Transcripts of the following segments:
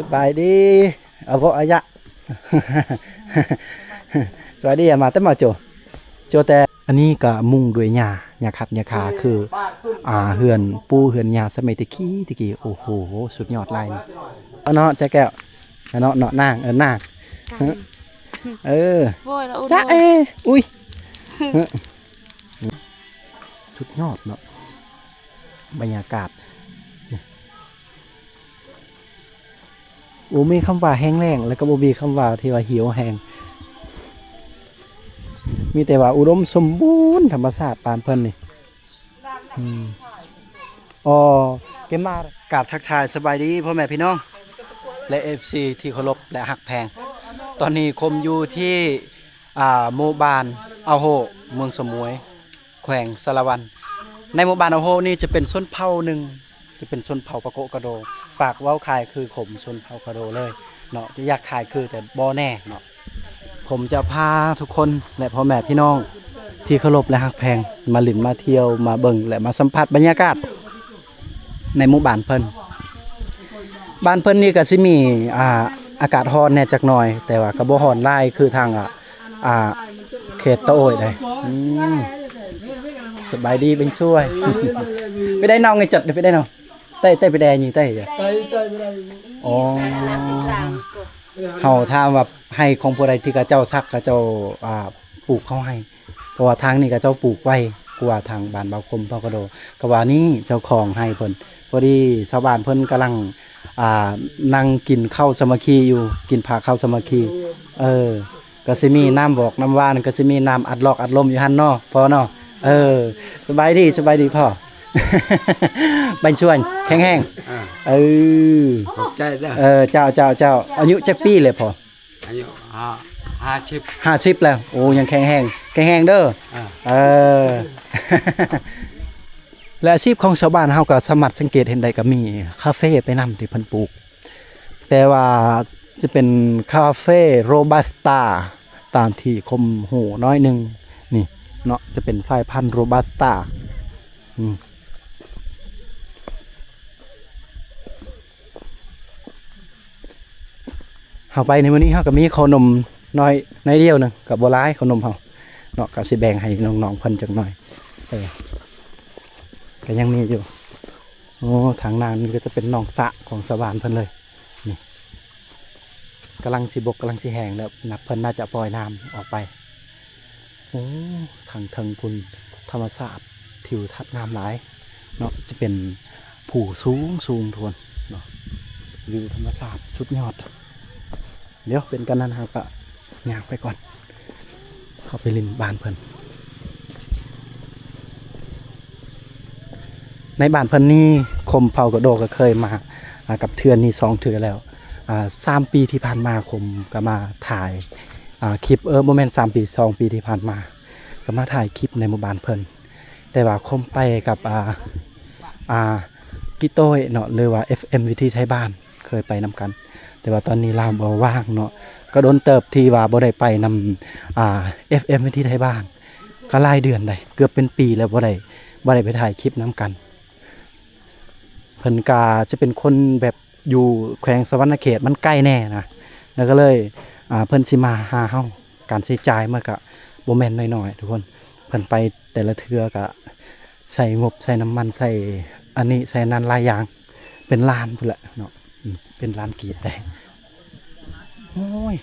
สบายดีเอาพวกอายะ สวัสดีมาแต่มาโจแต่อันนี้ก็มุ่งด้วยหญ้าขัดหญ้าคาคือเฮือนปูเฮือนหญ้าสมัยตะกี้โอ้โหสุดยอดลายนี่เนาะใจแก้วเนาะนางนางจ้าอุ้ยสุดยอดเนาะบรรยากาศโอ้มีคำว่าแห้งแล้งแล้วก็บ่มีคำว่าที่ว่าเหี่ยวแห้งมีแต่ว่าอุดมสมบูรณ์ธรรมชาติปานเพิ่นนี่อ๋อเกมมากราบทักทายสบายดีพ่อแม่พี่น้องและ FC ที่เคารพและฮักแพงตอนนี้คมอยู่ที่หมู่บ้านเอาโฮเมืองสมุยแขวงสารวันในหมู่บ้านเอาโฮนี่จะเป็นชนเผ่าหนึ่งจะเป็นชนเผ่าปะโกะกะโดปากเว้าคายคือขมชนเผ่ากะโดเลยเนาะจะอยากคายคือแต่บ่แน่เนาะผมจะพาทุกคนและพ่อแม่พี่น้องที่เคารพและฮักแพงมาหลินมาเที่ยวมาเบิ่งและมาสัมผัสบรรยากาศในหมู่บ้านเพิ่นนี่ก็สิมีอากาศร้อนแน่จักหน่อยแต่ว่าก็บ่ร้อนหลายคือทางเขตตะโอยได้สบายดีเป็นช่วย ไปได้น้องไงจัดไปได้น้องเต้ไปแดงยิงเต้จ้ะอ๋อเฮาถามว่าให้ของผู้ใดที่กระเจ้าซักกระเจ้าปลูกเขาให้เพราะว่าทางนี้กระเจ้าปลูกไว้กว่าทางบ้านบางคมพ่อกระโดก็ว่านี่เจ้าของให้เพิ่นพอดีชาวบ้านเพิ่นกำลังนั่งกินข้าวสามัคคีอยู่กินผักข้าวสามัคคีก็สิมีน้ำบอกน้ำหวานก็สิมีน้ำอัดลอกอัดลมอยู่หั่นเนาะพอเนาะสบายดีพ่อ บันชวนแข็งแห้งขอบใจเด้อเจ้าอายุจักปีเลยพ่ออายุ50แล้วโอ้ยังแข็งแห้งเด้อและอาชีพของชาวบ้านเฮาก็สามารถสังเกตเห็นได้ก็มีคาเฟ่ไปนำที่เพิ่นปลูกแต่ว่าจะเป็นคาเฟ่โรบัสต้าตามที่คมหูน้อยนึงนี่เนาะจะเป็นสายพันธุ์โรบัสต้าเฮาไปในมื้อนี้เฮาก็มีขนมน้อยเดียวนึงกับบ่หลายขนมเฮาเนาะก็สิแบ่งให้น้องๆเพิ่นจักหน่อยก็ยังมีอยู่โอ้ทางน้ำนี่ก็จะเป็นหนองสระของชาวบ้านเพิ่นเลยนี่กำลังสิบกกำลังสิแห้งแล้วนับเพิ่นน่าจะปล่อยน้ำออกไปโอ้ทางพุ่นธรรมชาติทิวทัศน์งามหลายเนาะจะเป็นผู้สูงทวนเนาะวิวธรรมชาติสุดยอดเดี๋ยวเป็นกันนั้นครับก็ย่างไปก่อนเข้าไปลินบ้านเพิ่นในบ้านเพิ่นนี่คมเผากระโดก็เคยมากับเทือนนี่2 เทือแล้ว3 ปีที่ผ่านมาคมก็มาถ่ายคลิปโมเมนต์3 ปี2 ปีที่ผ่านมาก็มาถ่ายคลิปในหมู่บ้านเพิ่นแต่ว่าคมไปกับกิโต้เนาะหรือว่า FM วิธีไทยบ้านเคยไปนำกันแต่ว่าตอนนี้ลามบ่ว่างเนาะก็โดนเติบที่ว่าบ่ได้ไปนำFM วิธีไทยบ้านก็หลายเดือนได้เกือบเป็นปีแล้วบ่ได้ไปถ่ายคลิปนำกันเพิ่นกาจะเป็นคนแบบอยู่แขวงสะหวรรณเขตมันใกล้แน่นะแล้วก็เลยเพิ่นสิมาหาเฮาการใช้จ่ายมันก็บ่แม่นน้อยๆทุกคนเพิ่นไปแต่ละเทื่อก็ใส่งบใส่น้ำมันใส่อันนี้ใส่นั้นหลายอย่างเป็นล้านพุ่นแหละเนาะเป็นล้านกีบได้โอ้ย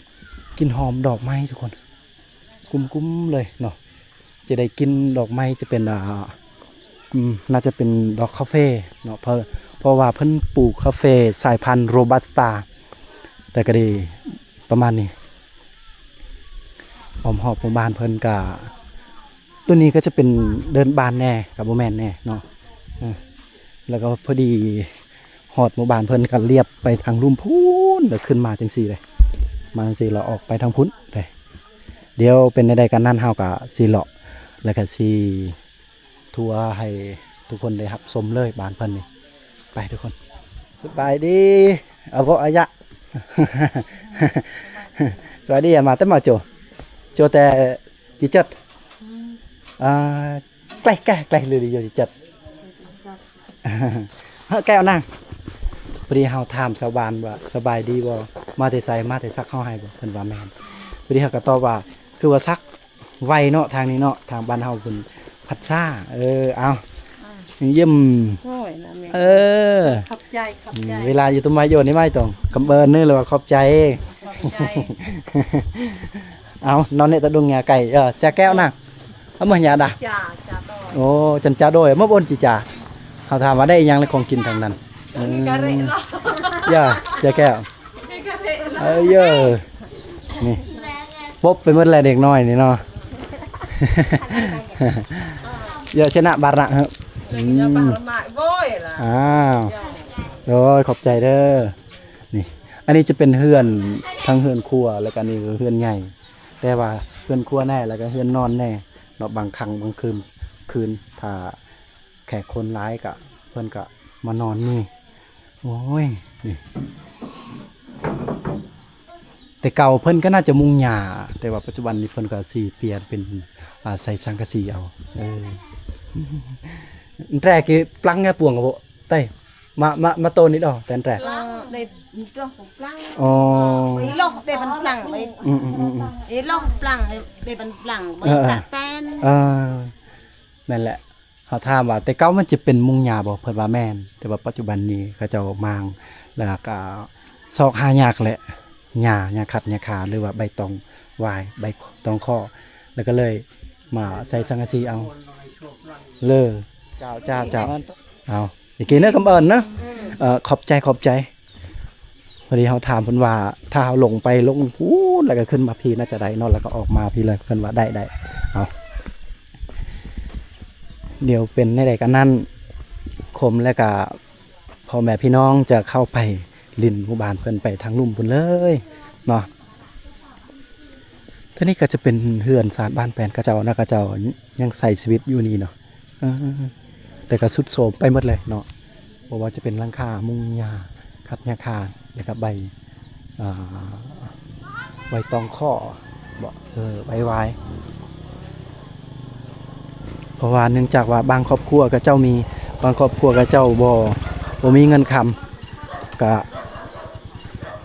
กลิ่นหอมดอกไม้ทุกคนกุ้มๆเลยเนาะจะได้กินดอกไม้จะเป็นน่าจะเป็นดอกคาเฟ่เนาะเพราะว่าเพิ่นปลูกคาเฟ่สายพันธุ์โรบัสต้าแต่ก็ดีประมาณนี้หอมหอบของบ้านเพิ่นกะตัวนี้ก็จะเป็นเดินบานแน่กับโบแมนแน่เนาะแล้วก็พอดีหอดหมู่บ้านเพิ่นก็เรียบไปทางลุ่มพุ้นเดี๋ยวขึ้นมาจังซี่เลยมาจังซี่เราออกไปทางพุ้นเลยเดี๋ยวเป็นในใดกันนั่นเฮากับซีเลาะแล้วก็ซีทัวร์ให้ทุกคนได้รับชมเลยบ้านเพิ่นนี่ไปทุกคนสบายดีเอาพวกอายะ สวัสดีมาแต่มาโจแต่จีจัดใกล้เลยอยู่จีจัดแก้วนั่ง พอดีเฮาถามชาวบ้านว่าสบายดีบ่มาแต่ไสมาแต่ซักเฮาให้บ่เพิ่นว่าแม่นพอดีเฮาก็ตอบว่าคือว่าซักไวเนาะทางนี้เนาะทางบ้านเฮาเพิ่นพัดซ่าเอาเยี่ยม โอ้ยนะแม่ เออ ขอบใจขอบใจ เวลาอยู่ต้นไม้โยนนี่ไม่ต้องกำเบินนี่เลยว่าขอบใจ ขอบใจ เอานอนเนี่ยตะดุงยาไก่จะแก้วนะเอามื่อยาดา จ้าจ้าต่อ โอ้จันจ้าโดยเมื่อบนจีจ่าเขาถามว่าได้อีหยังเลยของกินทางนั้น มีกะเระเหรอ จะแก้ว มีกะเระเหรอ เยอะนี่ปบไปหมดเลยเด็กน้อยนี่เนาะ เยอะชนะบาระครับ จะปลาละไม้โว้ยล่ะ อ้าวโอ้ยขอบใจเด้อนี่อันนี้จะเป็นเฮือนทั้งเฮือนครัวแล้วก็นี่คือเฮือนใหญ่แต่ว่าเฮือนครัวแน่แล้วก็เฮือนนอนแน่เนาะบางครั้งบางคืนถ้าแขกคนร้ายก็เพิ่นก็มานอนนี่โอ้ยนี่แต่เก่าเพิ่นก็น่าจะมุงหญ้าแต่ว่าปัจจุบันนี้เพิ่นก็สิเปลี่ยนเป็นใส่สังกะสีเอาแรกคือปลังแง่ปวงกับบ่เต้มาโตนิดดอกแต่แรก đây lót plăng อ๋อ ấy lót đây bằng plăng ấy อืม ấy lót plăng đây bằng plăng với tạ pen นั่นแหละเขาถามว่าแต่เก่ามันจะเป็นมุงหญ้าบ่เพิ่นว่าแม่นแต่ว่าปัจจุบันนี้เขาเจ้ามางแล้วก็ซอกหายากแหละหญ้าขัดหญ้าขาหรือว่าใบตองวายใบตองข้อแล้วก็เลยมาใส่สังกะสีเอาเจ้าเอาอีกทีเนื้อกำเอิญนะขอบใจพอดีเขาถามเพิ่นว่าถ้าเขาลงไปลงพูดแล้วก็ขึ้นมาพี่น่าจะได้เนอนแล้วก็ออกมาพี่เลยเพิ่นว่าได้เอาเดี๋ยวเป็นในใดกันนั่นคมแล้วก็พ่อแม่พี่น้องจะเข้าไปลินหมู่บ้านเพิ่นไปทางลุ่มพุ่นเลยเนาะท่านี้ก็จะเป็นเฮือนสารบ้านแปลนกระเจ้านะกระเจ้ายังใส่ชีวิตอยู่นี่เนาะแต่ก็สุดโทรมไปหมดเลยเนาะบอกว่าจะเป็นหลังคามุงหญ้าคัดหญ้าคาแล้วก็ใบตองข้อบอกใบวายเพราะว่าเนื่องจากว่าบางครอบครัวก็เจ้ามีบางครอบครัวก็เจ้าบ่มีเงินคำก็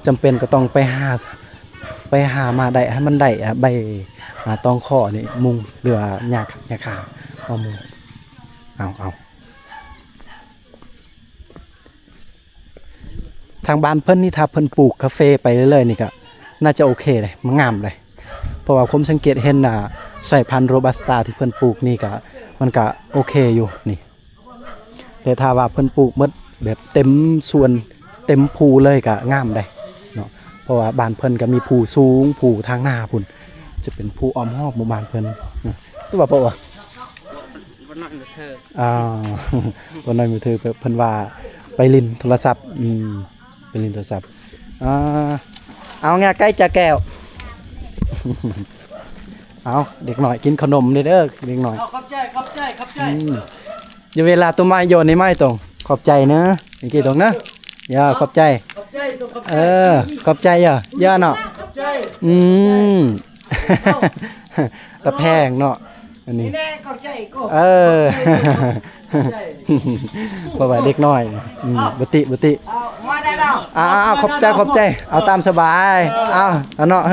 จำเป็นก็ต้องไปหามาได้ให้มันได้ใบตองข้อนี่มุงหรือหญ้าคาเอามุงเอาทางบ้านเพิ่นนี่ถ้าเพิ่นปลูกกาแฟไปเรื่อยๆนี่ก็น่าจะโอเคเลยมันงามเลยเพราะว่าผมสังเกตเห็นสายพันธุ์โรบัสต้าที่เพิ่นปลูกนี่ก็มันก็โอเคอยู่นี่แต่ถ้าว่าเพิ่นปลูกหมดแบบเต็มส่วนเต็มภูเลยก็งามเลยเนาะเพราะว่าบ้านเพิ่นก็มีภูสูงภูทางหน้าพุ่นจะเป็นภูอ้อมรอบหมู่บ้านเพิ่นตัวบ่ว่าบ่น้อยมือเธอบ่น้อยมือเธอเพิ่นว่าไปลินโทรศัพท์ไปลินโทรศัพท์เอาไงใกล้จะแก้ว เอาเด็กหน่อยกินขนมเด้อเด็กหน่อยขอบใจอย่าเวลาตัวไม้โยนในไม้ตรงขอบใจนะอย่างกี้ตรงนะอย่าขอบใจขอบใจอย่าเนาะตะแพงเนาะอันนี้เพราะว่าเด็กน้อยบุติมาได้แล้วขอบใจเอาตามสบายเอาเนาะ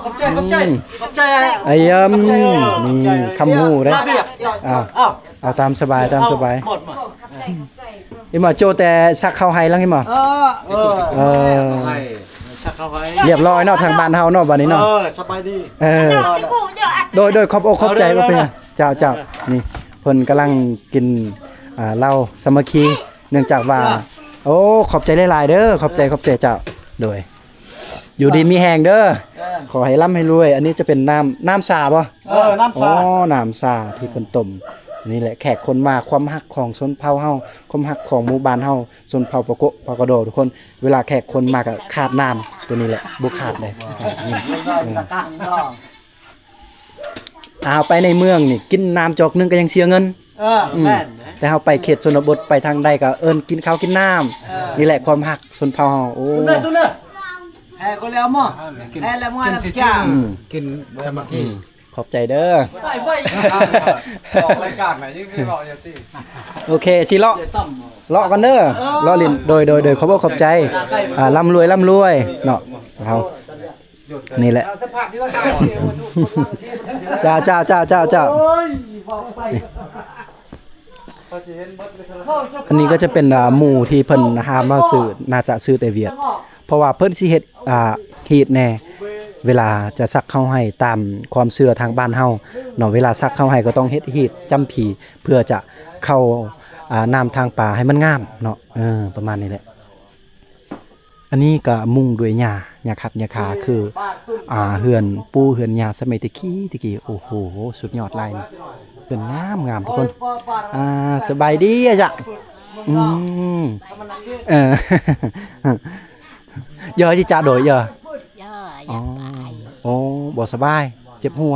ขอบใจไอ้นี่คำหูได้เอาตามสบายอีหมอโจแต่ซักเข้าให้แล้วอีหมอชักเข้าไว้ เรียบร้อยเนาะทางบ้านเฮาเนาะบัดนี้เนาะสบายดีโดยขอบอกขอบใจว่าเป็นเจ้านี่เพิ่นกำลังกินเหล้าสามัคคีเนื่องจากว่าโอ้ขอบใจหลายๆเด้อขอบใจเจ้าโดยอยู่ดีมีแหงเด้อขอให้ร่ำให้รวยอันนี้จะเป็นน้ำสาบ่น้ำสาน้ำสาที่เพิ่นต้มนี่แหละแขกคนมาความฮักของชนเผ่าเฮาความฮักของหมู่บ้านเฮาชนเผ่าปะโกะปะกะโดทุกคนเวลาแขกคนมาก็ขาดน้ำตัวนี้แหละบ่ขาดเลยไปในเมืองนี่กินน้ำจอกนึงก็ยังเสียเงินแม่นแต่เฮาไปเขตชนบทไปทางใดก็เอิ้นกินข้าวกินน้ำนี่แหละความฮักชนเผ่าเฮาโอ้ตัวเด้อก็แล้วมั้งแล้วมั้งจ้ากินสามัคคี ขอบใจเด้อ ได้ไว้ออกรายการไหนยิ่งไม่บอกอย่างที่ โอเคสิเลาะ เดี๋ยวต้ม เลาะกันเด้อเลาะลิ้นโดยขอบใจร่ำรวยเนาะเอานี่แหละ สภาพที่ว่าใช่จ้า โอ้ยบอกไป อันนี้ก็จะเป็นหมู่ที่เพิ่นห้ามว่าซื้อน่าจะซื้อแต่เวียด เพราะว่าเพิ่นสิเฮ็ดฮีดแน่เวลาจะซักเข้าให้ตามความเชื่อทางบ้านเฮาเนาะเวลาซักเข้าให้ก็ต้องเฮ็ดฮีดจำผีเพื่อจะเข้าน้ำทางป่าให้มันงามเนาะประมาณนี้แหละอันนี้ก็มุ่งด้วยหญ้าคัดหญ้าคาคือเฮือนปูเฮือนหญ้าสมัยตะกี้โอ้โหสุดยอดลายนี่เป็นงามทุกคนสบายดีอะจ้ะเยอะที่จ่าโดยเยอะ ย่ออยากไป โอ้บ่สบายเจ็บหัว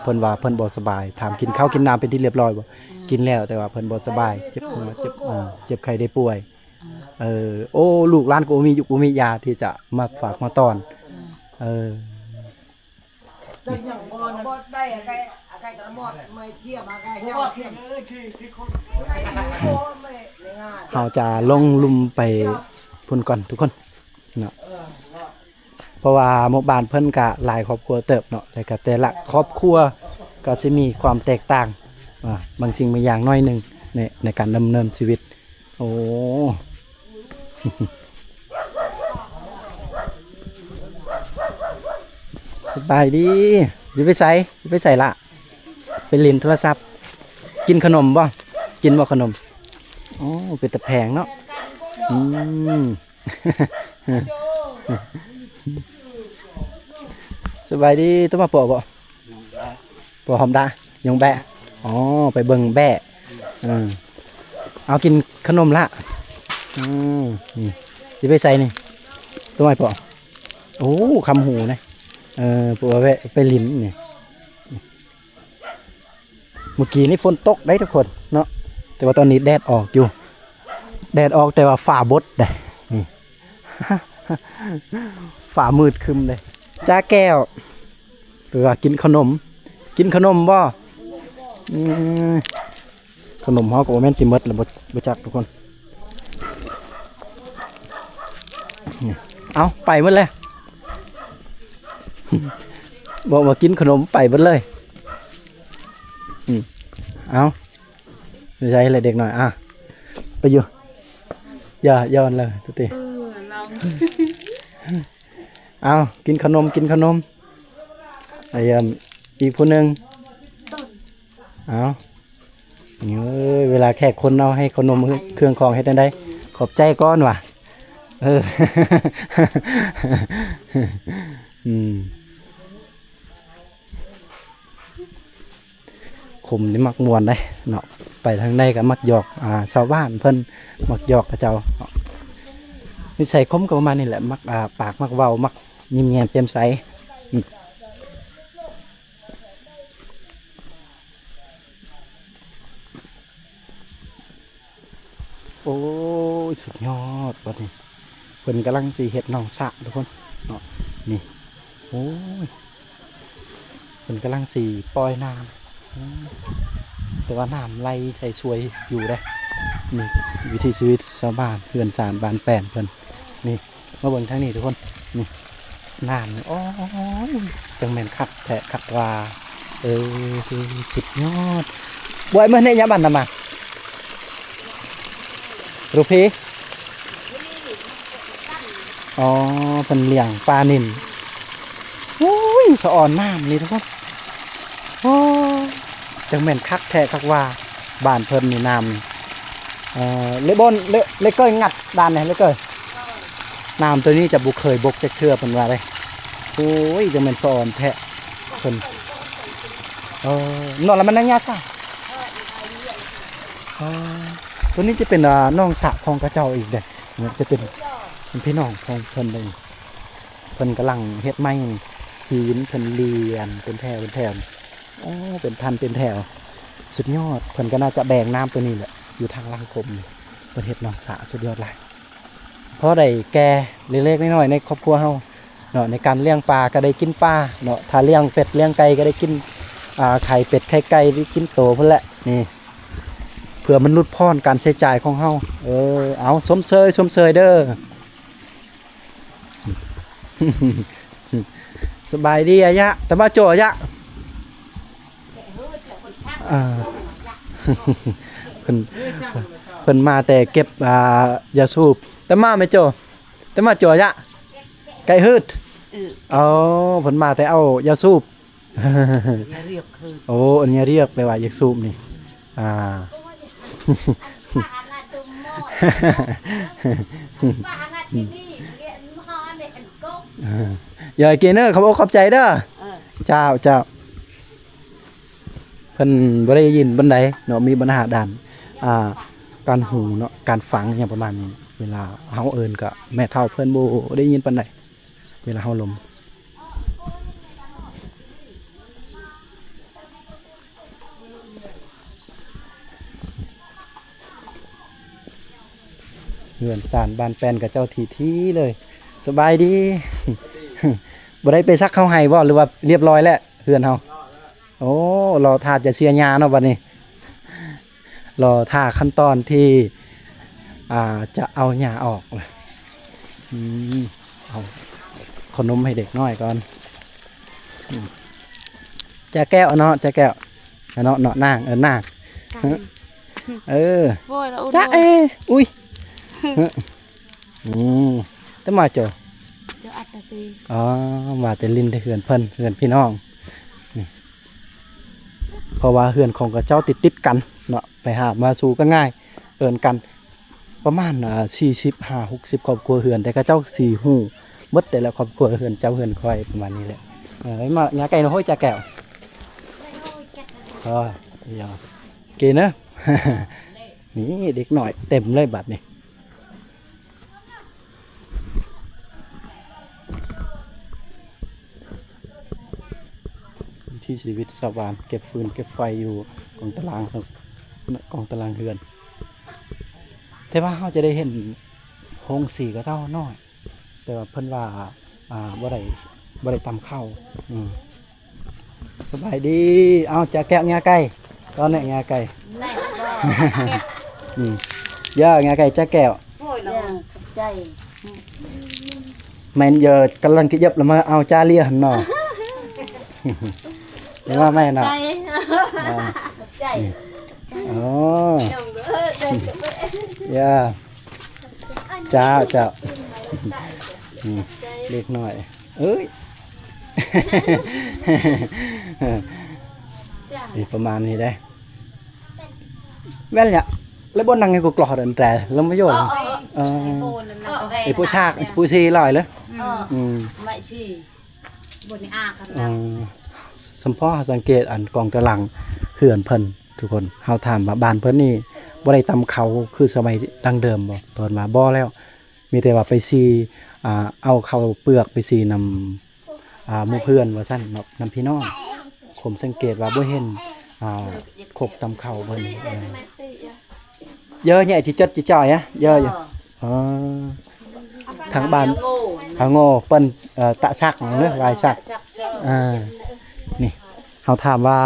เพิ่นว่าเพิ่นบ่สบายถามกินข้าวกินน้ำเป็นที่เรียบร้อยบ่กินแล้วแต่ว่าเพิ่นบ่สบายเจ็บหัวเจ็บไข้ได้ป่วยโอ้ลูกหลานกูมียาที่จะมาฝากมาต้อนได้ยังบอลได้ไก่ตะมอดไม่เทียมไก่เจ้าเทียมคือคนไก่โคไม่ง่าย เฮาจะลงลุมไปพุ่นก่อนทุกคนเนาะเพราะว่าหมู่บ้านเพิ่นก็หลายครอบครัวเติบเนาะแล้วก็แต่ละครอบครัวก็สิมีความแตกต่างบางสิ่งบางอย่างน้อยหนึงในการดำเนินชีวิตโอ้ สบายดีอยู่ไปใส่ละไปเล่นโทรศัพท์กินขนมบ่กินบ่ขนมโอ้เป็นตะแพงเนาะสบายดีต้องมาปอบ่ปอหอมดายังแบะอ๋อไปเบิ่งแบะเอากินขนมละอยู่ไปใส่นี่ต้องมาปอโอ้คำหูนะปัวไปลิ้นนี่เมื่อกี้นี่ฝนตกได้ทุกคนเนาะแต่ว่าตอนนี้แดดออกอยู่แดดออกแต่ว่าฝ่าบดได้นี่ ฝ่ามืดคึมเลยจ้าแก้วหรือว่ากินขนมบ่ขนมเฮาก็บ่แม่นสิหมดแล้วบ่จักทุกคนเอาไปหมดเลยบอกมากินขนมไปเบิดเลยเอาใช้อะไรเด็กหน่อยไปอยู่ย้อนเลยทุกทีลอง เอากินขนมไอ้อีกผู้หนึ่งเอาเวลาแขกคนเอาให้ขนมเครื่องของให้ได้ขอบใจก้อนว่ะขมนี่มักมวนได้เนาะไปทางใดก็มักหยอกชาวบ้านเพิ่นมักหยอกกับเจ้านิสัยคมก็ประมาณนี้แหละมักปากมักเว้ามักยิ้มแย้มแจ่มใสโอ้ยสุดยอดบัดนี้เพิ่นกำลังสิเฮ็ดหนองสระทุกคนเนาะนี่โอ้ยเพิ่นกำลังสิปล่อยน้ำแต่ว่าน้ำไหลใส่ช่วยอยู่ได้นี่วิถีชีวิตชาวบ้านเพื่อนสารบ้านแป้นเพิ่นนี่มาเบิ่งทางนี้ทุกคนนี่น้ำโอ้ยจังแม่นคักแท้คักว่าสุดยอดบ่อยเมื่อในยามบ้านนำมารูพีอ๋อเป็นเลี้ยงปลานิ่นโอ้ยสะอ่อนน้ำนี่ทุกคนโอ้จังแม่นคักแท้คักว่าบ้านเพิ่นนี่น้ำเลบอนเลเกยงัดด้านไหนเลเกยน้ำตัวนี้จะบุเคยบกจะเชื่อเพิ่นว่าเลยโอ้ยจังแม่นสะอ่อนแท้เพิ่นนอนแล้วมันนั่งยากจ้ะตัวนี้จะเป็นน้องสะของกระเจ้าอีกเด้เนี่ยจะเป็นพี่น้องของเพิ่นเลยเพิ่นกำลังเฮ็ดไม้หินเพิ่นเรียนเป็นแถวโอ้เป็นพันเป็นแถวสุดยอดเพิ่นก็น่าจะแบ่งน้ำตัวนี้แหละอยู่ทางล่างคมเพิ่นเฮ็ดน้องสะสุดยอดเลยเพราะได้แก่เล็กๆน้อยๆในครอบครัวเฮา เนาะในการเลี้ยงปลาก็ได้กินปลาเนาะถ้าเลี้ยงเป็ดเลี้ยงไก่ก็ได้กินไข่เป็ดไข่ไก่ได้กินโตพุ่นแหละนี่เพื่อมันลดพรการใช้จ่ายของเฮาเอาสมเสยเด้อ สบายดีอะยะแต่มาโจอะยะเพิ่นมาแต่เก็บยาสูบแต่มาไม่โจแต่มาโจอะยะไก่ฮืดอ๋อเพิ่นมาแต่เอายาสูบ เรียกคือ โอ้อันนี้เรียกไปว่ายาสูบนี่อย่ากินเด้อขอบใจเด้อเจ้าเพิ่นบ่ได้ยินบันไดเนาะมีปัญหาด้านการหูเนาะการฟังอย่างประมาณนี้เวลาเฮาเอิ้นก็แม่เฒ่าเพิ่นบ่ได้ยินปานใดเวลาเฮาลมเฮือนซ่านบ้านแป้นกับเจ้าที่เลยสบายดี บ่ได้ไปซักข้าวให้บ่หรือว่าเรียบร้อยแล้วเฮือนเฮาโอ้รอท่าจะเสียหญ้าเนาะบัดนี้รอท่าขั้นตอนที่จะเอาหญ้าออกเอาขนมให้เด็กน้อยก่อนจะแก้วเนาะจะแก้วเนาะนางนางโว้ยแล้วจ้าอุ้ยแต่มาเจออัตตี อ๋อมาแต่ลินแต่เหือนเพิ่นเหือนพี่น้องนี่เพราะว่าเหือนของกับเจ้าติดกันเนาะไปหามาสู่ก็ง่ายเอิ้นกันประมาณ45-60ครอบครัวเหือนแต่กับเจ้า4ฮู้หมดแต่ละครอบครัวเหือนเจ้าเหือนคอยประมาณนี้แหละมาญาไก่น้อยจะแก้วเดี๋ยวกินนะ นี่เด็กหน่อยเต็มเลยบัดนี่ที่ชีวิตชาวบ้านเก็บฟืนเก็บไฟอยู่กองตารางครับกองตารางเรือนแต่ว่าเขาจะได้เห็นโฮงสีก็เท่าน้อยแต่ว่าเพิ่นว่าบ่ได้ตำเข้าสบายดีเอาจะแกะงาไก่ตอนนี้งาไก่ย่างาไก่จะแก้วใจแม่นเยอะกำลังคิดยับแล้วมาเอาจาเลียหันหน่อเห็นว่าแม่น่ะใจอ๋อย่าเจ้าเล็กหน่อยเอ้ยนี่ประมาณนี้ได้แว่นเนี่ยแล้วบนนั่งไงกูกรอดอันแต่แล้วไม่โยนไอ้ผู้ชากผู้ชีลอยเลยไม่ชีบนนี้อากันสัมพ่อสังเกตอันกองตะลังเหือนเพิ่นทุกคนเฮาถามว่าบ้านเพิ่นนี่บ่ได้ตำเขาคือสมัยดั้งเดิมบ่ตอนมาบ่แล้วมีแต่ว่าไปซีเอาเข้าเปลือกไปซีนำหมู่เพื่อนว่าซั่นเนาะนำพี่น้องผมสังเกตว่าบ่เห็นขบตำเขาเพิ่นเยอะแยะจิจัดจิจ่อยอะเยอะอยู่ทางบ้านโง่เปิ้นตะซักเนาะลายซักนี่เขาถามว่า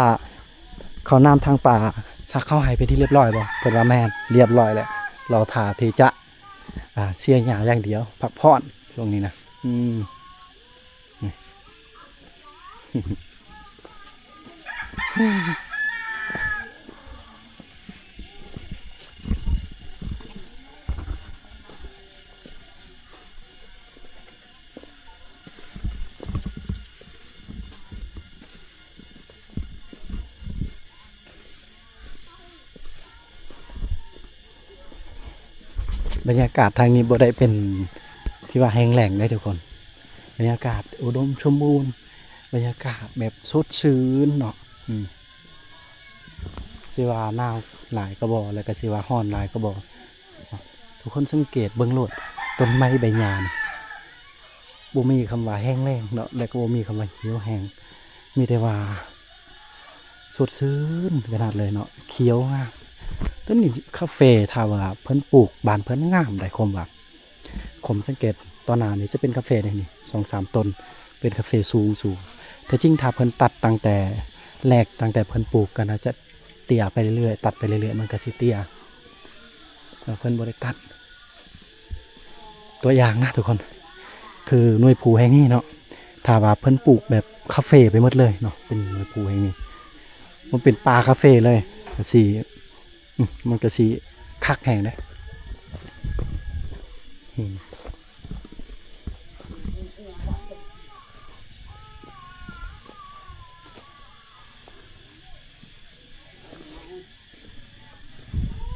เขาน้ำทางป่าซักเข้าหายไปที่เรียบร้อยบ่เพิ่นว่าแม่นเรียบร้อยแล้วเราถ่าที่จะเสียหญ้าอย่างเดียวพักผ่อนช่วงนี้นะบรรยากาศทางนี้บ่ได้เป็นที่ว่าแห้งแล้งได้ทุกคนบรรยากาศอุดมสมบูรณ์บรรยากาศแบบสดชื่นเนาะสิว่าหนาวหลายก็บ่แล้วก็สิว่าร้อนหลายก็บ่ทุกคนสังเกตเบิ่งโลดต้นไม้ใบหญ้าบ่มีคำว่าแห้งแล้งเนาะแล้วก็บ่มีคำว่าเหี่ยวแห้งมีแต่ว่าสดชื่นขนาดเลยเนาะเขียวงามต้นนี้คาเฟ่ถ้าว่าเพิ่นปลูกบ้านเพิ่นงามได้คมว่าผมสังเกต ตอนหน้านี่จะเป็นคาเฟ่นี่2-3ต้นเป็นคาเฟ่สูงแต่จริงถ้าเพิ่นตัดตั้งแต่แรกตั้งแต่เพิ่นปลูกก็น่าจะเตี้ยไปเรื่อยๆตัดไปเรื่อยๆมันก็สิเตี้ยแล้วเพิ่นบ่ได้ตัดตัวอย่างนะทุกคนคือหน่วยภูแห่งนี้เนาะถ้าว่าเพิ่นปลูกแบบคาเฟ่ไปหมดเลยเนาะเป็นหน่วยภูแห่งนี้มันเป็นป่าคาเฟ่เลยก็สิมันก็สิคักแห่งเด้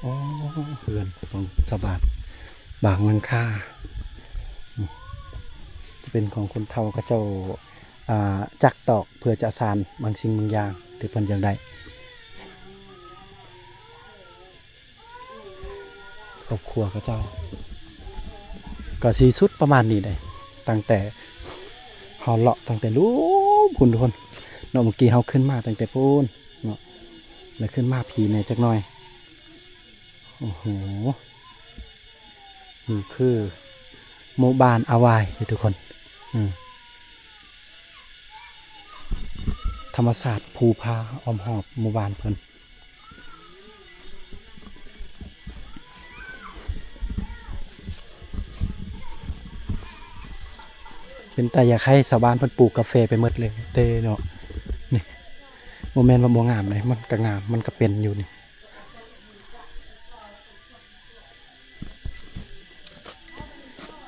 อ๋อเฮือนของชาวบ้านบางมันค่าจะเป็นของคนเฒ่าก็เจ้าจักตอกเพื่อจะสานบางสิ่งบางอย่างที่เพิ่นอยากได้ครอบครัวก็เจ้าก็สีสุดประมาณนี้เลยตั้งแต่เฮาเลาะตั้งแต่รู้พุ่นทุกคนเนาะเมื่อกี้เฮาขึ้นมาตั้งแต่พูนเนาะแล้วขึ้นมาผีในจักหน่อยโอ้โหนี่คือหมู่บ้านอาวายทุกคนธรรมศาสตร์ภูพาอ้อมหอบหมู่บ้านเพิ่นเป็นแต่อยากให้ชาวบ้านเพิ่นปลูกกาแฟไปหมดเลยเด้เนาะนี่โมเมนต์ว่าบ่งามเลยมันก็งามมันก็เป็นอยู่นี่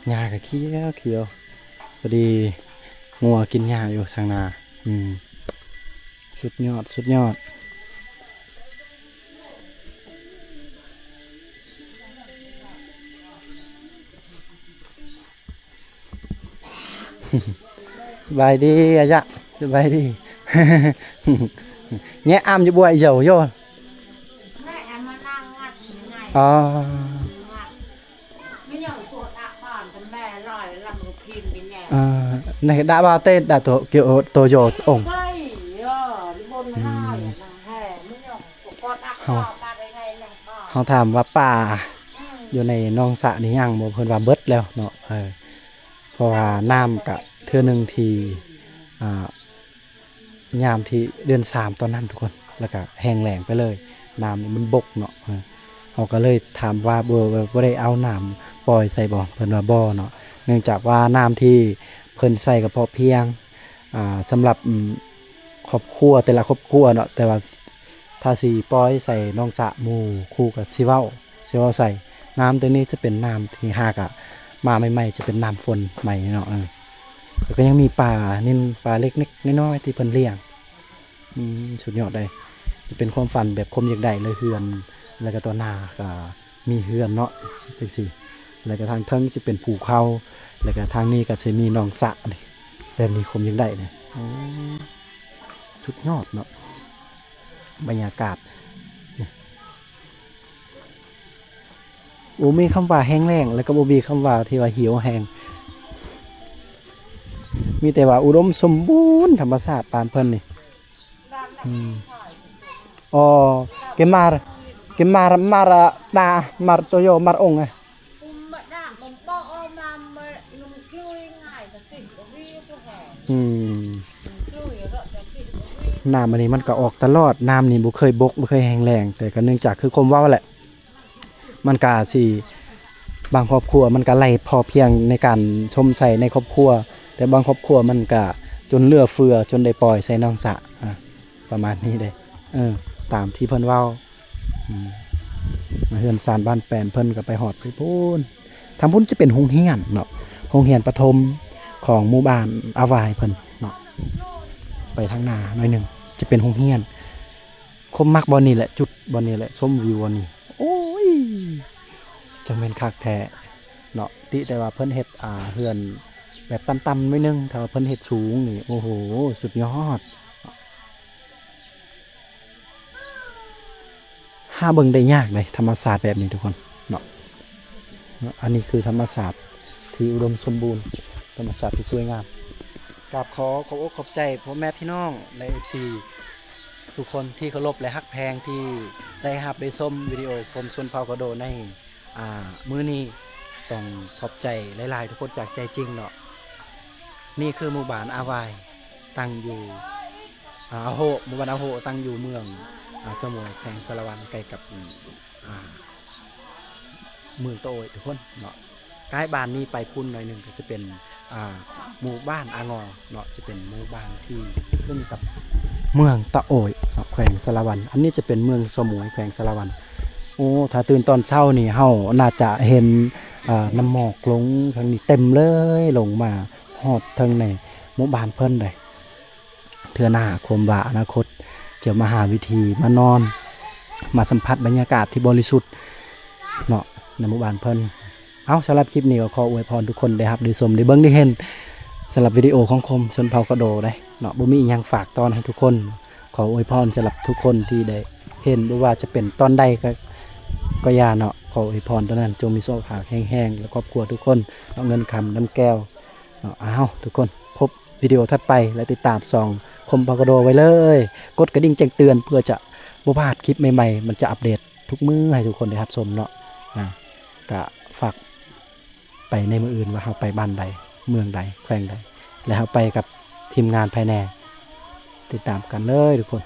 หญ้าก็เขียวพอดีงัวกินหญ้าอยู่ทางนาสุดยอดสบายดีอาจารย์สบายดี แง่อ้ำอยู่บ่อยเจ้าโยน แม่มานั่งงัดยังไง อ๋อ ไม่ยอมปวดอ่ะบ้านกันแม่ลอยลำลูกพินเป็นแง่ này đã bao tên đã tổ kiểu tổ dồ ổng ใช่บนห้ายนางแห่ไม่ยอมปวดอ่ะบ้านได้ไงยังบ้า เขาถามว่าป่าอยู่ในหนองสระนี่ยังบ่เพิ่นว่าเบิดแล้วเนาะเพราะว่าน้ำกะเทื่อนึงที่ยามที่เดือน3ตอนนั้นทุกคนแล้วก็แห้งแล้งไปเลยน้ำนี่มันบกเนาะเขาก็เลยถามว่าบ่ได้เอาน้ำปล่อยใส่บ่เพิ่นว่าบ่เนาะเนื่องจากว่าน้ำที่เพิ่นใส่ก็พอเพียงสำหรับครอบครัวแต่ละครอบครัวเนาะแต่ว่าถ้าสิปล่อยใส่หนองสระหมู่คู่กับสิเว้าใส่น้ำตัวนี้จะเป็นน้ำที่หากมาใหม่ๆจะเป็นน้ำฝนใหม่เนาะแล้วก็ยังมีปลานิ่นปลาเล็กๆน้อยๆที่เพิ่นเลี้ยงสุดยอดเลยเป็นความฝันแบบคมอยากได้เลยเฮือนแล้วก็ตัวหน้าก็มีเฮือนเนาะจังซี่แล้วก็ทางเทิงจะเป็นภูเขาแล้วก็ทางนี้ก็จะมีหนองสระนี่แบบนี้คมอยากได้เนี่ยสุดยอดเนาะบรรยากาศโอ้มีคำว่าแห้งแล้งแล้วก็บ่มีคำว่าที่ว่าเหี่ยวแห้งมีแต่ว่าอุดมสมบูรณ์ธรรมชาติปานเพิ่นนี่อ๋อเกมาดามาโตโยมาองไงน้ำอันนี้มันก็ออกตลอดน้ำนี่บ่เคยบกบ่เคยแห้งแล้งแต่ก็เนื่องจากคือความว่าแหละมันก็สิบางครอบครัวมันก็ไล่พอเพียงในการชมใส่ในครอบครัวแต่บางครอบครัวมันก็จนเหลือเฟือจนได้ปล่อยใส่หนองสระประมาณนี้เด้ตามที่เพิ่นเว้าเฮือนซานบ้านแปนเพิ่นก็ไปฮอดไปพูนทางพุ่นจะเป็นโรงเรียนเนาะโรงเรียนประถมของหมู่บ้านอาวายเพิ่นเนาะไปทางหน้าหน่อยนึงจะเป็นโรงเรียนคมมักบ่นี่แหละจุดบ่นี่แหละส้มวิวบ่นี่โอ้ยจังแม่นคักแท้เนาะติแต่ว่าเพิ่นเฮ็ดเฮือนแบบต่ำๆหน่อยนึงถ้าเพิ่นเฮ็ดสูงนี่โอ้โหสุดยอดหาเบิ่งได้ยากเลยธรรมศาสตร์แบบนี้ทุกคนเนาะอันนี้คือธรรมศาสตร์ที่อุดมสมบูรณ์ธรรมศาสตร์ที่สวยงามกราบขบอกขอบใจพ่อแม่พี่น้องและ FC ทุกคนที่เคารพและฮักแพงที่ได้รับได้ชมวิดีโอคมชนเผ่ากระโดในมื้อนี้ ต้องขอบใจหลายๆทุกคนจากใจจริงเนาะนี่คือหมู่บ้านอาวายตั้งอยู่อาโหหมู่บ้านอาโหตั้งอยู่เมืองสมุยแขวงสารวันใกล้กับเมืองโตยทุกคนเนาะใกล้บ้านนี้ไปพุ่นหน่อยหนึงก็จะเป็นหมู่บ้านอางอเนาะจะเป็นหมู่บ้านที่ขึ้นกับเมืองตะโอยแขวงสารวันอันนี้จะเป็นเมืองสมุยแขวงสารวันโอ้ถ้าตื่นตอนเช้านี่เฮาน่าจะเห็นน้ำหมอกลงทางนี้เต็มเลยลงมาฮอดทางในหมู่บ้านเพิ่นเลยเทื่อหน้าคมว่าอนาคตจะมาหาวิธีมานอนมาสัมผัสบรรยากาศที่บริสุทธิ์เนาะในหมู่บ้านเพิ่นเอาสำหรับคลิปนี้ก็ขออวยพรทุกคนได้ครับได้ชมได้เบิ่งได้เห็นสำหรับวิดีโอของคมชนเผ่ากระโดได้เนาะบ่มีอิหยังฝากตอนให้ทุกคนขออวยพรสำหรับทุกคนที่ได้เห็นบ่ว่าจะเป็นตอนใดก็อย่าเนาะขออวยพรตอนนั้นจงมีโชคหาแห้งๆและครอบครัวทุกคนเอาเงินคำน้ำแก้วเนาะเอาทุกคนพบวิดีโอถัดไปและติดตามส่องคมเผ่ากระโดไว้เลยกดกระดิ่งแจ้งเตือนเพื่อจะบ่พลาดคลิปใหม่ๆมันจะอัปเดตทุกมื้อให้ทุกคนได้รับชมเนาะก็ฝากไปในมืออื่นว่าเราไปบ้านใดเมืองใดแขวงใดและเราไปกับทีมงานภายในติดตามกันเลยทุกคน